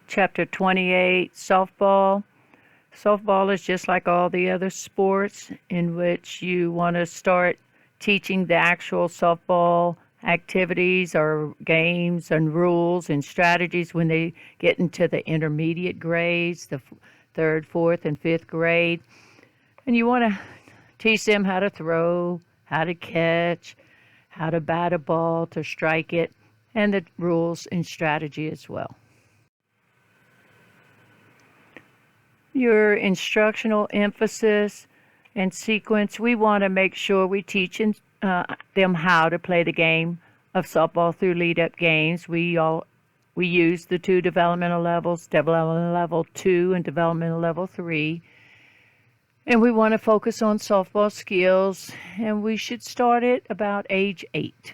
Chapter 28, Softball. Softball is just like all the other sports in which you want to start teaching the actual softball activities or games and rules and strategies when they get into the intermediate grades, the third, fourth, and fifth grade. And you want to teach them how to throw, how to catch, how to bat a ball, to strike it, and the rules and strategy as well. Your instructional emphasis and sequence, we want to make sure we teach them how to play the game of softball through lead-up games. We use the two developmental levels, developmental level 2 and developmental level 3. And we want to focus on softball skills, and we should start it about age 8.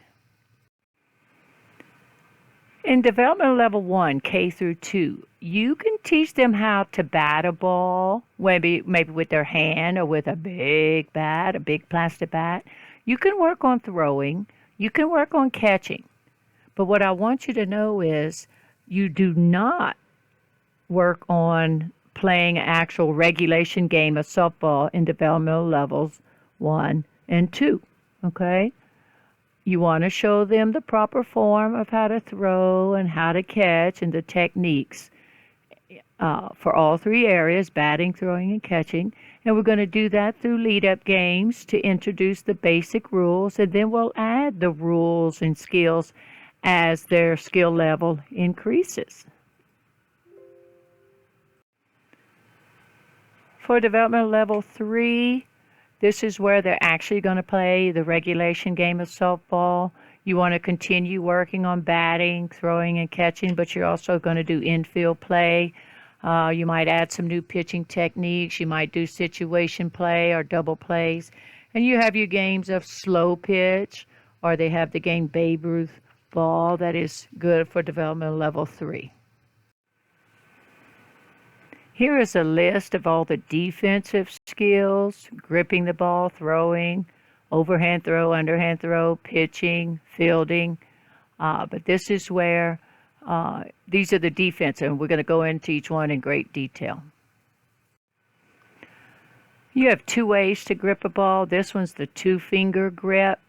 In developmental level 1, K through 2, you can teach them how to bat a ball, maybe with their hand or with a big bat, a big plastic bat. You can work on throwing. You can work on catching. But what I want you to know is you do not work on playing an actual regulation game of softball in developmental levels 1 and 2, okay? You want to show them the proper form of how to throw and how to catch and the techniques for all 3 areas, batting, throwing, and catching. And we're going to do that through lead-up games to introduce the basic rules, and then we'll add the rules and skills as their skill level increases. For developmental level 3, this is where they're actually going to play the regulation game of softball. You want to continue working on batting, throwing, and catching, but you're also going to do infield play. You might add some new pitching techniques. You might do situation play or double plays. And you have your games of slow pitch, or they have the game Babe Ruth ball that is good for developmental level 3. Here is a list of all the defensive skills: gripping the ball, throwing, overhand throw, underhand throw, pitching, fielding. But this is where these are the defensive, and we're going to go into each one in great detail. You have 2 ways to grip a ball. This one's the 2-finger grip,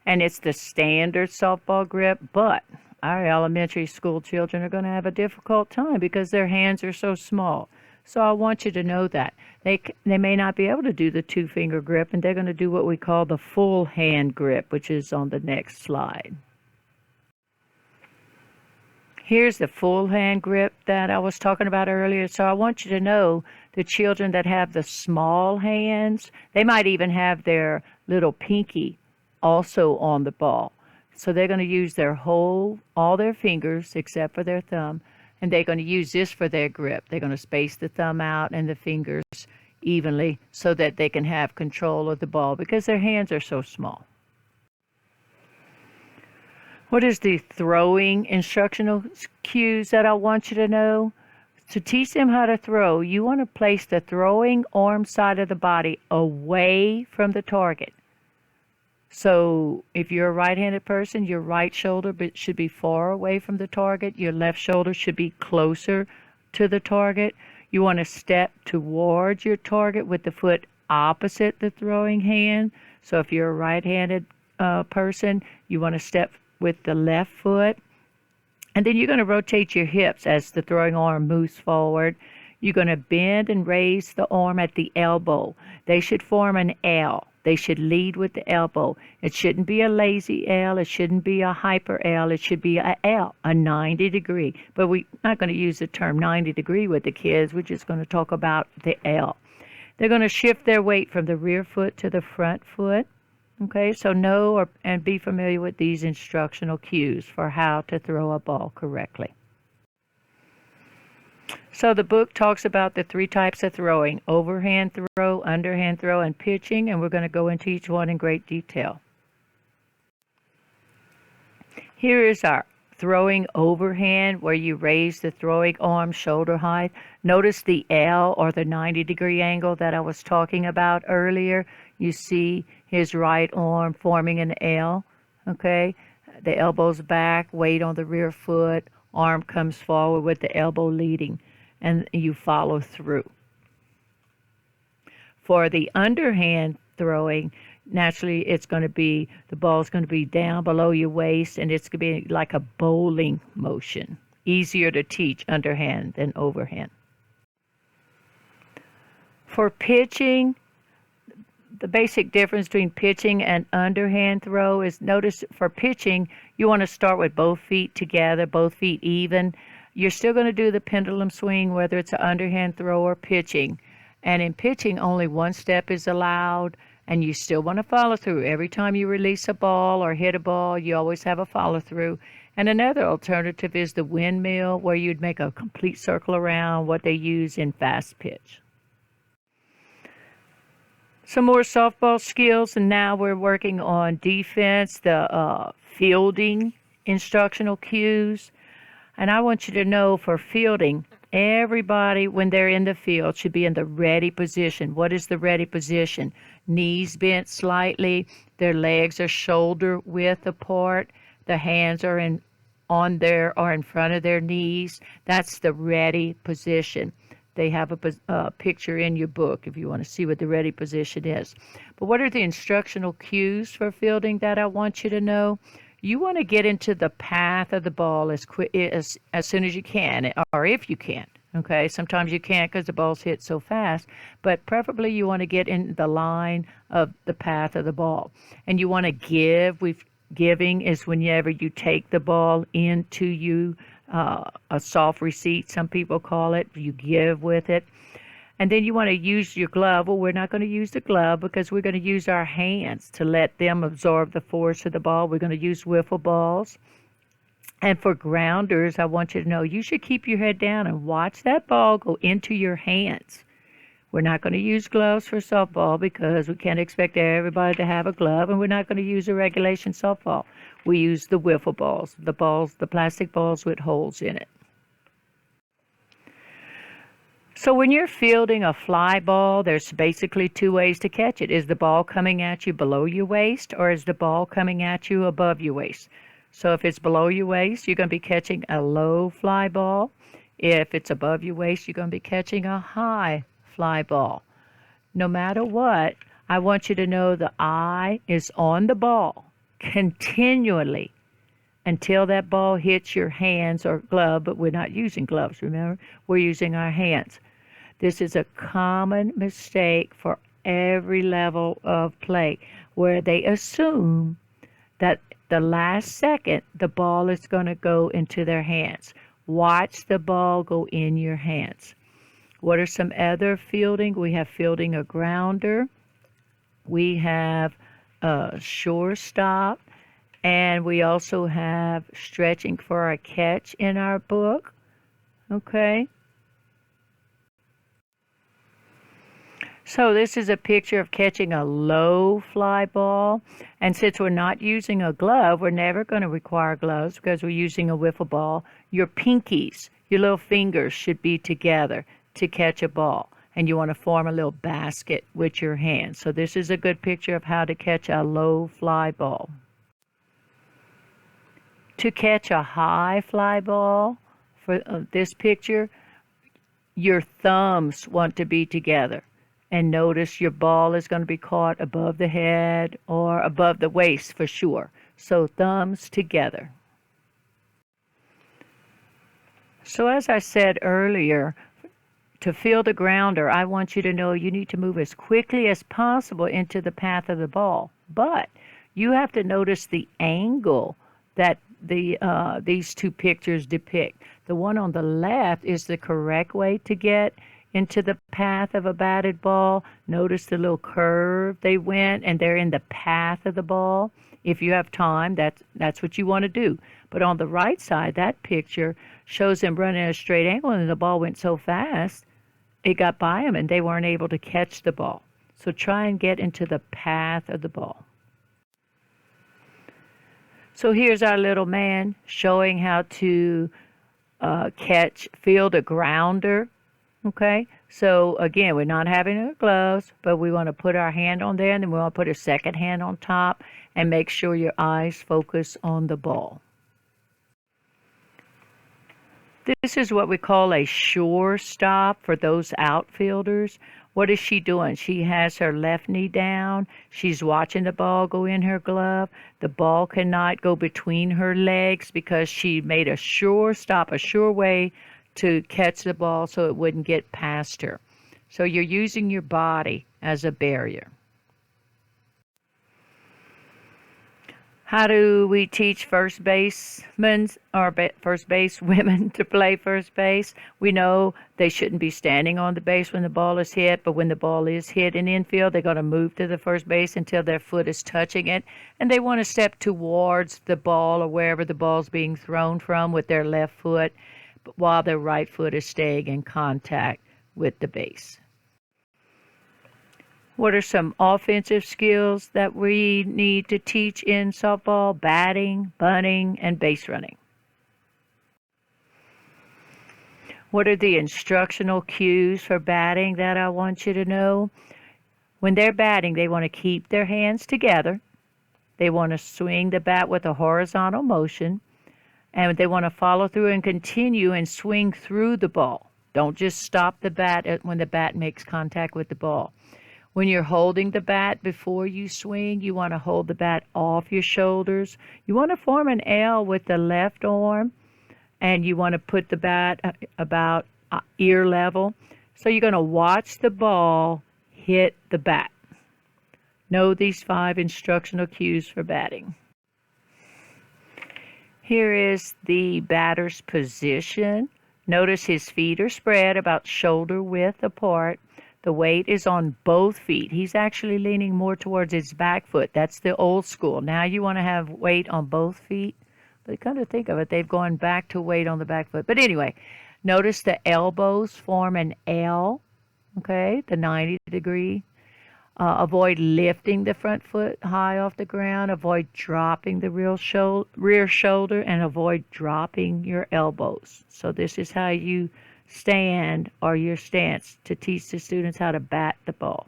and it's the standard softball grip, but our elementary school children are going to have a difficult time because their hands are so small. So I want you to know that. They may not be able to do the 2-finger grip, and they're going to do what we call the full hand grip, which is on the next slide. Here's the full hand grip that I was talking about earlier. So I want you to know the children that have the small hands, they might even have their little pinky also on the ball. So they're going to use all their fingers except for their thumb, and they're going to use this for their grip. They're going to space the thumb out and the fingers evenly so that they can have control of the ball because their hands are so small. What is the throwing instructional cues that I want you to know? To teach them how to throw, you want to place the throwing arm side of the body away from the target. So if you're a right-handed person, your right shoulder should be far away from the target. Your left shoulder should be closer to the target. You want to step towards your target with the foot opposite the throwing hand. So if you're a right-handed person, you want to step with the left foot. And then you're going to rotate your hips as the throwing arm moves forward. You're going to bend and raise the arm at the elbow. They should form an L. They should lead with the elbow. It shouldn't be a lazy L. It shouldn't be a hyper L. It should be a L, a 90 degree. But we're not going to use the term 90 degree with the kids. We're just going to talk about the L. They're going to shift their weight from the rear foot to the front foot. Okay, so know and be familiar with these instructional cues for how to throw a ball correctly. So the book talks about the 3 types of throwing: overhand throw, underhand throw, and pitching, and we're going to go into each one in great detail. Here is our throwing overhand, where you raise the throwing arm shoulder height. Notice the L, or the 90-degree angle that I was talking about earlier. You see his right arm forming an L, okay? The elbows back, weight on the rear foot, Arm comes forward with the elbow leading, and you follow through. For the underhand throwing, naturally it's going to be, the ball's going to be down below your waist, and it's going to be like a bowling motion. Easier to teach underhand than overhand. For pitching, the basic difference between pitching and underhand throw is, notice for pitching, you want to start with both feet together, both feet even. You're still going to do the pendulum swing, whether it's an underhand throw or pitching. And in pitching, only one step is allowed, and you still want to follow through. Every time you release a ball or hit a ball, you always have a follow through. And another alternative is the windmill, where you'd make a complete circle around, what they use in fast pitch. Some more softball skills, and now we're working on defense, the fielding instructional cues. And I want you to know, for fielding, everybody, when they're in the field, should be in the ready position. What is the ready position? Knees bent slightly, their legs are shoulder width apart, the hands are in front of their knees. That's the ready position. They have a picture in your book if you want to see what the ready position is. But what are the instructional cues for fielding that I want you to know? You want to get into the path of the ball as soon as you can, or if you can. Okay, sometimes you can't because the ball's hit so fast, but preferably you want to get in the line of the path of the ball. And you want to give. Giving is whenever you take the ball into you, a soft receipt, some people call it. You give with it. And then you want to use your glove. Well, we're not going to use the glove because we're going to use our hands to let them absorb the force of the ball. We're going to use wiffle balls. And for grounders, I want you to know you should keep your head down and watch that ball go into your hands. We're not going to use gloves for softball because we can't expect everybody to have a glove, and we're not going to use a regulation softball. We use the wiffle balls, the plastic balls with holes in it. So when you're fielding a fly ball, there's basically two ways to catch it. Is the ball coming at you below your waist, or is the ball coming at you above your waist? So if it's below your waist, you're going to be catching a low fly ball. If it's above your waist, you're going to be catching a high fly ball. No matter what, I want you to know the eye is on the ball continually until that ball hits your hands or glove, but we're not using gloves, remember? We're using our hands. This is a common mistake for every level of play, where they assume that the last second the ball is going to go into their hands. Watch the ball go in your hands. What are some other fielding? We have fielding a grounder. We have a shortstop. And we also have stretching for a catch in our book. Okay. So this is a picture of catching a low fly ball. And since we're not using a glove, we're never going to require gloves because we're using a wiffle ball. Your pinkies, your little fingers should be together to catch a ball. And you want to form a little basket with your hands. So this is a good picture of how to catch a low fly ball. To catch a high fly ball, for this picture, your thumbs want to be together. And notice your ball is going to be caught above the head or above the waist for sure. So thumbs together. So as I said earlier, to field a grounder, I want you to know you need to move as quickly as possible into the path of the ball. But you have to notice the angle that these two pictures depict. The one on the left is the correct way to get into the path of a batted ball. Notice the little curve they went, and they're in the path of the ball. If you have time, that's what you want to do. But on the right side, that picture shows them running a straight angle, and the ball went so fast, it got by them, and they weren't able to catch the ball. So try and get into the path of the ball. So here's our little man showing how to field a grounder. Okay, so again, we're not having our gloves, but we want to put our hand on there, and then we want to put a second hand on top and make sure your eyes focus on the ball. This is what we call a sure stop for those outfielders. What is she doing? She has her left knee down. She's watching the ball go in her glove. The ball cannot go between her legs because she made a sure stop, a sure way to catch the ball so it wouldn't get past her. So you're using your body as a barrier. How do we teach first basemen or first base women to play first base? We know they shouldn't be standing on the base when the ball is hit, but when the ball is hit in infield, they're going to move to the first base until their foot is touching it, and they want to step towards the ball or wherever the ball's being thrown from with their left foot, while their right foot is staying in contact with the base. What are some offensive skills that we need to teach in softball? Batting, bunting, and base running. What are the instructional cues for batting that I want you to know? When they're batting, they want to keep their hands together. They want to swing the bat with a horizontal motion. And they want to follow through and continue and swing through the ball. Don't just stop the bat when the bat makes contact with the ball. When you're holding the bat before you swing, you want to hold the bat off your shoulders. You want to form an L with the left arm, and you want to put the bat about ear level. So you're going to watch the ball hit the bat. Know these 5 instructional cues for batting. Here is the batter's position. Notice his feet are spread about shoulder width apart. The weight is on both feet. He's actually leaning more towards his back foot. That's the old school. Now you want to have weight on both feet. But come to think of it, they've gone back to weight on the back foot. But anyway, notice the elbows form an L, okay, the 90-degree. Avoid lifting the front foot high off the ground. Avoid dropping the rear shoulder, and avoid dropping your elbows. So this is how you stand or your stance to teach the students how to bat the ball.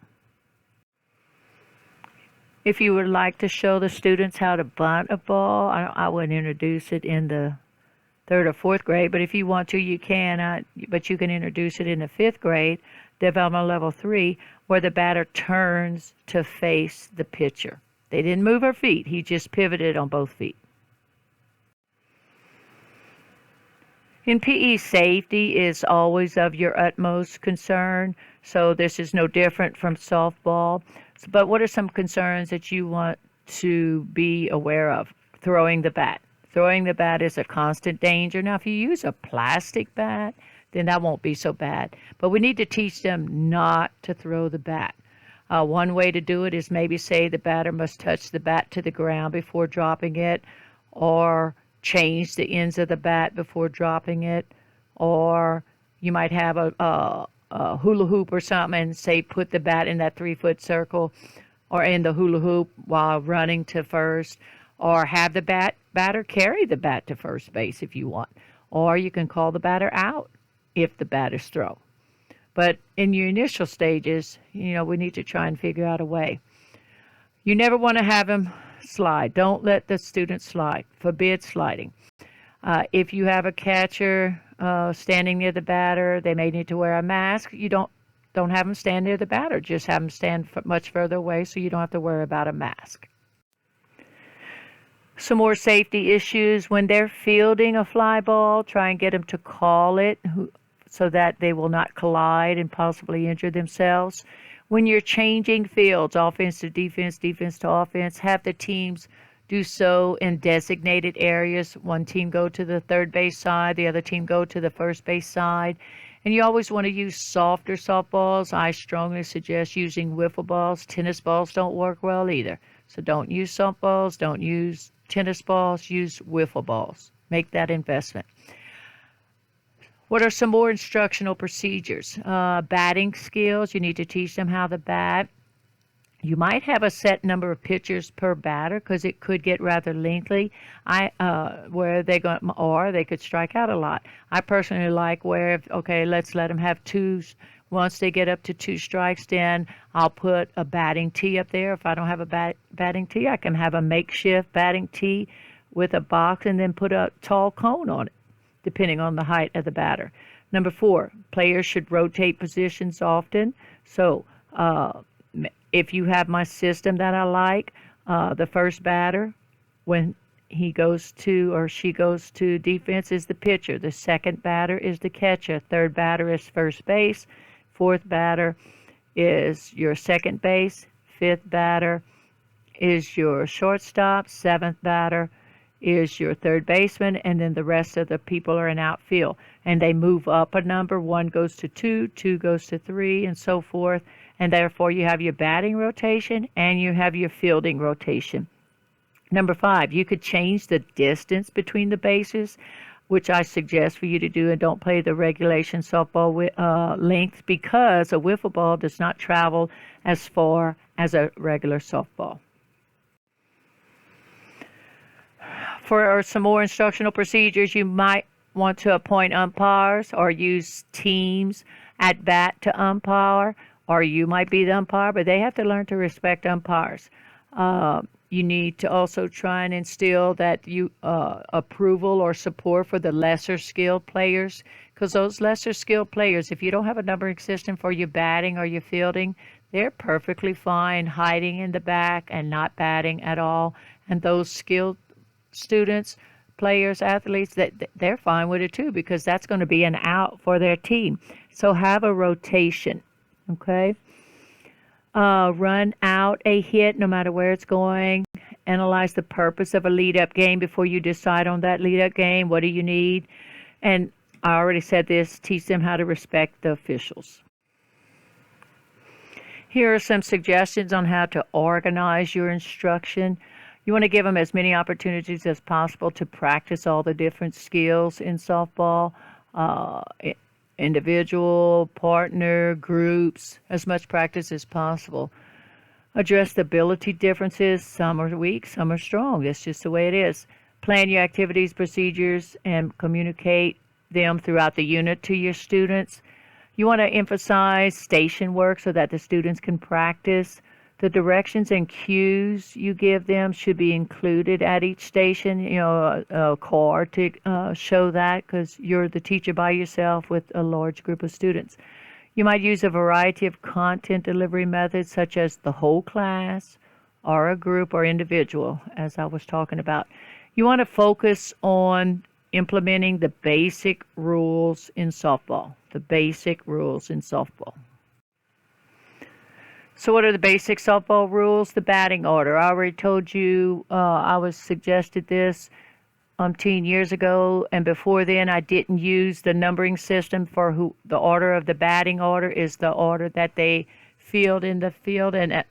If you would like to show the students how to bunt a ball, I wouldn't introduce it in the 3rd or 4th grade, but if you want to, you can. But you can introduce it in the 5th grade, developmental level 3, where the batter turns to face the pitcher. They didn't move her feet. He just pivoted on both feet. In PE, safety is always of your utmost concern, so this is no different from softball. But what are some concerns that you want to be aware of? Throwing the bat. Throwing the bat is a constant danger. Now, if you use a plastic bat, then that won't be so bad. But we need to teach them not to throw the bat. One way to do it is maybe say the batter must touch the bat to the ground before dropping it, or change the ends of the bat before dropping it, or you might have a hula hoop or something and say put the bat in that 3-foot circle or in the hula hoop while running to first, or have the batter carry the bat to first base if you want, or you can call the batter out if the bat is thrown. But in your initial stages, we need to try and figure out a way. You never want to have them slide. Don't let the students slide. Forbid sliding. If you have a catcher standing near the batter, they may need to wear a mask. You don't have them stand near the batter. Just have them stand much further away so you don't have to worry about a mask. Some more safety issues. When they're fielding a fly ball, try and get them to call it so that they will not collide and possibly injure themselves. When you're changing fields, offense to defense, defense to offense, have the teams do so in designated areas. One team go to the third base side, the other team go to the first base side. And you always want to use softer softballs. I strongly suggest using wiffle balls. Tennis balls don't work well either. So don't use softballs, don't use tennis balls, use wiffle balls. Make that investment. What are some more instructional procedures? Batting skills. You need to teach them how to bat. You might have a set number of pitchers per batter because it could get rather lengthy. Where they could strike out a lot. I personally like let's let them have 2. Once they get up to 2 strikes, then I'll put a batting tee up there. If I don't have a batting tee, I can have a makeshift batting tee with a box and then put a tall cone on it. depending on the height of the batter. Number 4, players should rotate positions often. So if you have my system that I like, the first batter, when he goes to or she goes to defense, is the pitcher. The second batter is the catcher. Third batter is first base. Fourth batter is your second base. Fifth batter is your shortstop. Seventh batter is your third baseman, and then the rest of the people are in outfield. And they move up a number. 1 goes to 2, 2 goes to 3, and so forth. And therefore you have your batting rotation and you have your fielding rotation. Number 5, you could change the distance between the bases, which I suggest for you to do, and don't play the regulation softball length, because a wiffle ball does not travel as far as a regular softball. For some more instructional procedures, you might want to appoint umpires or use teams at bat to umpire, or you might be the umpire, but they have to learn to respect umpires. You need to also try and instill that approval or support for the lesser skilled players, because those lesser skilled players, if you don't have a numbering system for your batting or your fielding, they're perfectly fine hiding in the back and not batting at all. And those skilled students, players, athletes, they're fine with it too, because that's going to be an out for their team. So have a rotation, okay? Run out a hit no matter where it's going. Analyze the purpose of a lead-up game before you decide on that lead-up game. What do you need? And I already said this, teach them how to respect the officials. Here are some suggestions on how to organize your instruction. You want to give them as many opportunities as possible to practice all the different skills in softball, individual, partner, groups, as much practice as possible. Address the ability differences. Some are weak, some are strong. That's just the way it is. Plan your activities, procedures, and communicate them throughout the unit to your students. You want to emphasize station work so that the students can practice. The directions and cues you give them should be included at each station, a card to show that, because you're the teacher by yourself with a large group of students. You might use a variety of content delivery methods, such as the whole class or a group or individual, as I was talking about. You want to focus on implementing the basic rules in softball, the basic rules in softball. So what are the basic softball rules? The batting order. I already told you I was suggested this 10 years ago, and before then I didn't use the numbering system for the order of the batting order is the order that they field in the field and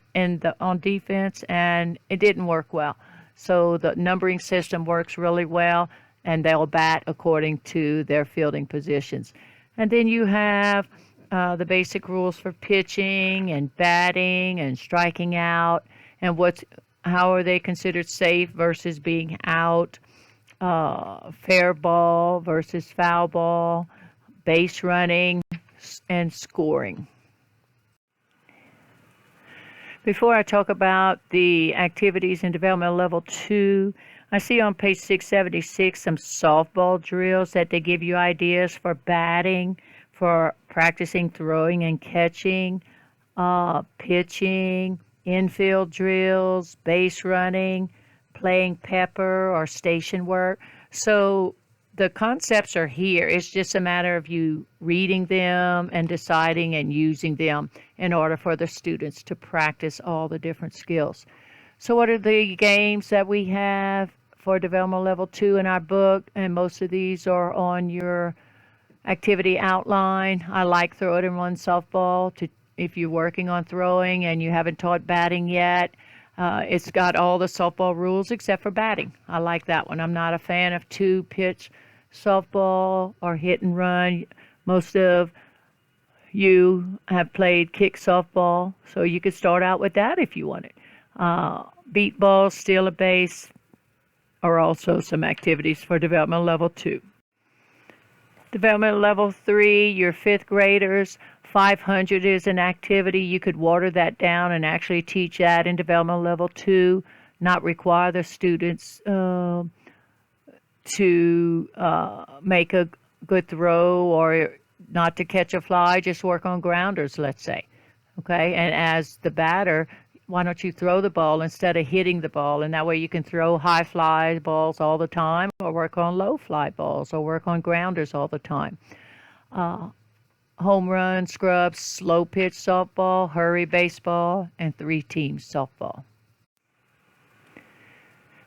on defense, and it didn't work well. So the numbering system works really well, and they'll bat according to their fielding positions. And then you have the basic rules for pitching and batting and striking out, and how are they considered safe versus being out, fair ball versus foul ball, base running, and scoring. Before I talk about the activities in developmental level 2, I see on page 676 some softball drills that they give you ideas for batting, for practicing throwing and catching, pitching, infield drills, base running, playing pepper or station work. So the concepts are here. It's just a matter of you reading them and deciding and using them in order for the students to practice all the different skills. So what are the games that we have for developmental level 2 in our book? And most of these are on your activity outline. I like Throw It and Run softball if you're working on throwing and you haven't taught batting yet. It's got all the softball rules except for batting. I like that one. I'm not a fan of 2-pitch softball or hit and run. Most of you have played kick softball, so you could start out with that if you wanted. Beat ball, steal a base are also some activities for developmental level 2. Developmental level 3, your 5th graders, 500 is an activity. You could water that down and actually teach that in developmental level 2, not require the students to make a good throw or not to catch a fly, just work on grounders, let's say. Okay, and as the batter, why don't you throw the ball instead of hitting the ball? And that way you can throw high fly balls all the time, or work on low fly balls, or work on grounders all the time. Uh, Home run, scrub, slow pitch softball, hurry baseball, and three teams softball.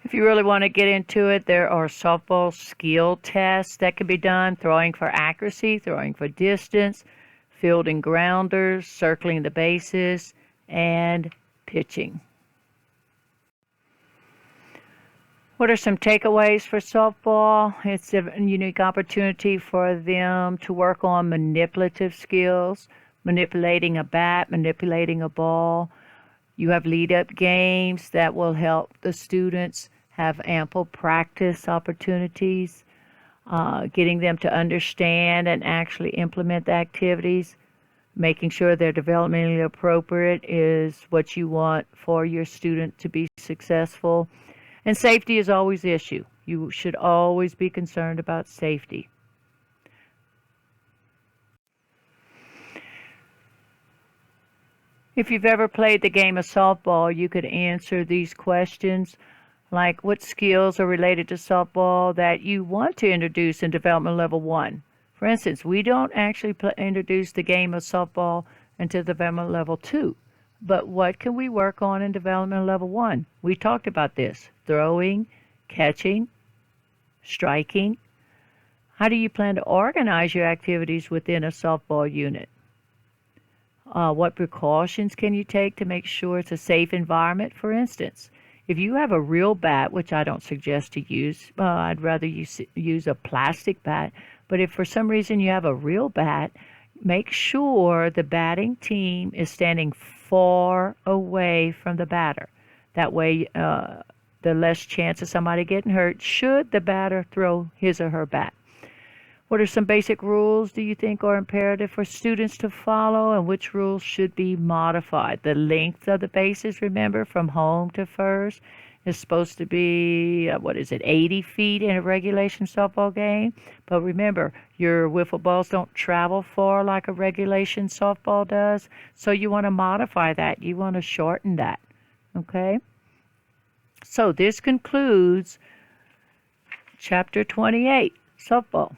If you really want to get into it, there are softball skill tests that can be done: throwing for accuracy, throwing for distance, fielding grounders, circling the bases, and pitching. What are some takeaways for softball? It's a unique opportunity for them to work on manipulative skills, manipulating a bat, manipulating a ball. You have lead-up games that will help the students have ample practice opportunities, getting them to understand and actually implement the activities. Making sure they're developmentally appropriate is what you want for your student to be successful. And safety is always the issue. You should always be concerned about safety. If you've ever played the game of softball, you could answer these questions like what skills are related to softball that you want to introduce in development level 1. For instance, we don't actually introduce the game of softball until development level 2. But what can we work on in development level 1? We talked about this: throwing, catching, striking. How do you plan to organize your activities within a softball unit? What precautions can you take to make sure it's a safe environment? For instance, if you have a real bat, which I don't suggest to use, I'd rather use a plastic bat. But if for some reason you have a real bat, make sure the batting team is standing far away from the batter. That way, the less chance of somebody getting hurt should the batter throw his or her bat. What are some basic rules do you think are imperative for students to follow, and which rules should be modified? The length of the bases, remember, from home to first is supposed to be, 80 feet in a regulation softball game? But remember, your wiffle balls don't travel far like a regulation softball does, so you want to modify that. You want to shorten that, okay? So this concludes Chapter 28, Softball.